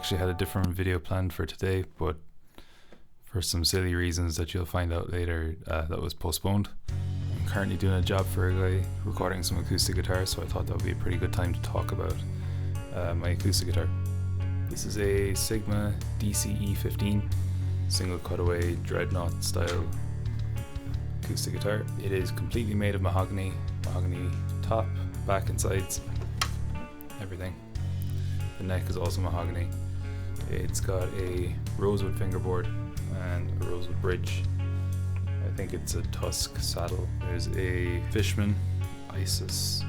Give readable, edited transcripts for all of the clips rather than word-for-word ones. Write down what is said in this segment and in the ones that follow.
actually had a different video planned for today, but for some silly reasons that you'll find out later, that was postponed. I'm currently doing a job for a guy recording some acoustic guitar, so I thought that would be a pretty good time to talk about my acoustic guitar. This is a Sigma DMC-15E single cutaway dreadnought style acoustic guitar. It is completely made of mahogany top, back and sides, everything. The neck is also mahogany. It's got a rosewood fingerboard and a rosewood bridge. I think it's a Tusk saddle. There's a Fishman Isis.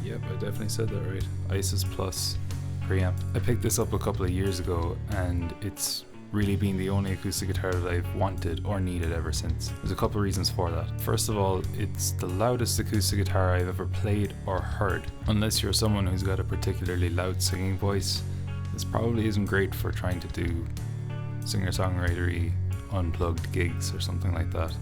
Yep, I definitely said that right. Isis Plus preamp. I picked this up a couple of years ago and it's really been the only acoustic guitar that I've wanted or needed ever since. There's a couple of reasons for that. First of all, it's the loudest acoustic guitar I've ever played or heard. Unless you're someone who's got a particularly loud singing voice, this probably isn't great for trying to do singer-songwritery unplugged gigs or something like that.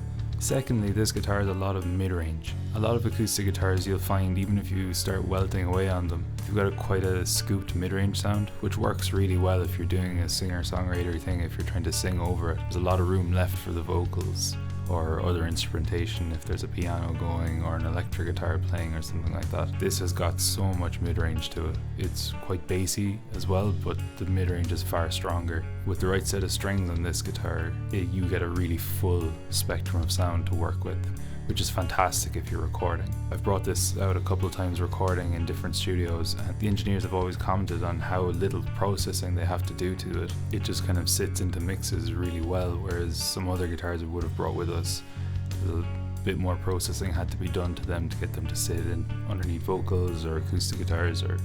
Secondly, this guitar has a lot of mid-range. A lot of acoustic guitars you'll find, even if you start welting away on them, they've got quite a scooped mid-range sound, which works really well if you're doing a singer-songwriter thing, if you're trying to sing over it. There's a lot of room left for the vocals or other instrumentation if there's a piano going or an electric guitar playing or something like that. This has got so much mid-range to it. It's quite bassy as well, but the mid-range is far stronger. With the right set of strings on this guitar, you get a really full spectrum of sound to work with, which is fantastic if you're recording. I've brought this out a couple of times recording in different studios, and the engineers have always commented on how little processing they have to do to it. It just kind of sits into mixes really well, whereas some other guitars we would have brought with us, a bit more processing had to be done to them to get them to sit in underneath vocals or acoustic guitars or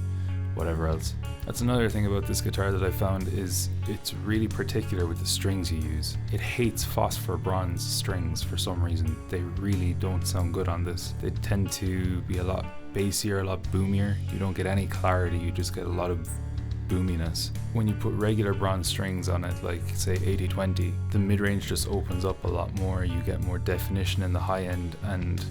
whatever else. That's another thing about this guitar that I found is it's really particular with the strings you use. It hates phosphor bronze strings for some reason. They really don't sound good on this. They tend to be a lot bassier, a lot boomier. You don't get any clarity, you just get a lot of boominess. When you put regular bronze strings on it, like say 80-20, the mid-range just opens up a lot more. You get more definition in the high end, and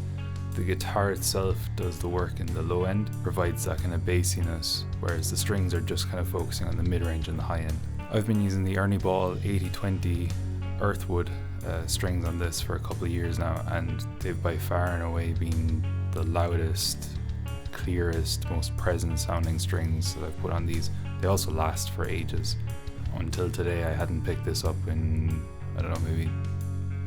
the guitar itself does the work in the low end, provides that kind of bassiness, whereas the strings are just kind of focusing on the mid-range and the high end. I've been using the Ernie Ball 80-20 Earthwood strings on this for a couple of years now, and they've by far and away been the loudest, clearest, most present sounding strings that I've put on these. They also last for ages. Until today I hadn't picked this up in, I don't know, maybe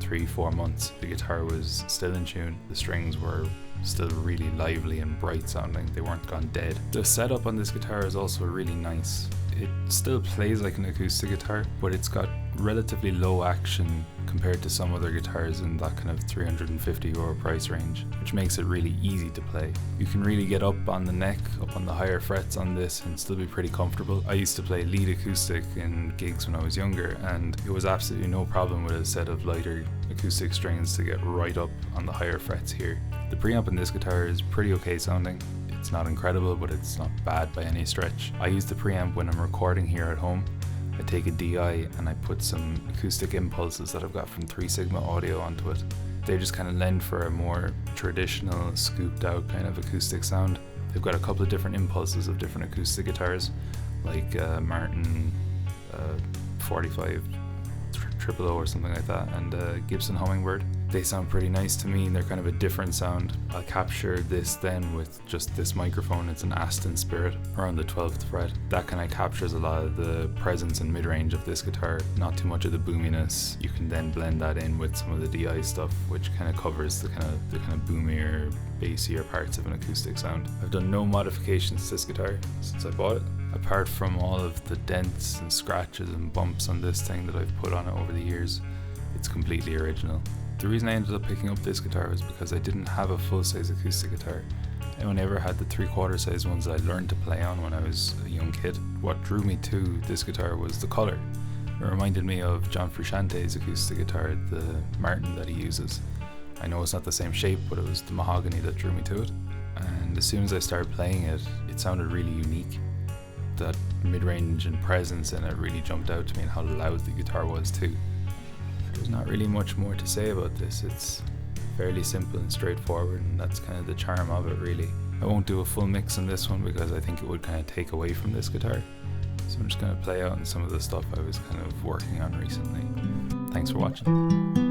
3-4 months. The guitar was still in tune. The strings were still really lively and bright sounding. They weren't gone dead. The setup on this guitar is also really nice. It still plays like an acoustic guitar, but it's got relatively low action compared to some other guitars in that kind of €350 price range, which makes it really easy to play. You can really get up on the neck, up on the higher frets on this and still be pretty comfortable. I used to play lead acoustic in gigs when I was younger, and it was absolutely no problem with a set of lighter acoustic strings to get right up on the higher frets here. The preamp in this guitar is pretty okay sounding. It's not incredible, but it's not bad by any stretch. I use the preamp when I'm recording here at home. I take a DI and I put some acoustic impulses that I've got from 3 Sigma Audio onto it. They just kind of lend for a more traditional, scooped out kind of acoustic sound. They've got a couple of different impulses of different acoustic guitars, like Martin 45 Triple O or something like that, and Gibson Hummingbird. They sound pretty nice to me, and they're kind of a different sound. I'll capture this then with just this microphone. It's an Aston Spirit around the 12th fret. That kind of captures a lot of the presence and mid-range of this guitar, not too much of the boominess. You can then blend that in with some of the DI stuff, which kind of covers the kind of boomier, bassier parts of an acoustic sound. I've done no modifications to this guitar since I bought it, apart from all of the dents and scratches and bumps on this thing that I've put on it over the years. It's completely original. The reason I ended up picking up this guitar was because I didn't have a full-size acoustic guitar. I only ever had the 3/4 size ones that I learned to play on when I was a young kid. What drew me to this guitar was the colour. It reminded me of John Frusciante's acoustic guitar, the Martin that he uses. I know it's not the same shape, but it was the mahogany that drew me to it. And as soon as I started playing it, it sounded really unique. That mid-range and presence in it really jumped out to me, and how loud the guitar was too. There's not really much more to say about this. It's fairly simple and straightforward, and that's kind of the charm of it, really. I won't do a full mix on this one because I think it would kind of take away from this guitar. So I'm just going to play out on some of the stuff I was kind of working on recently. Thanks for watching.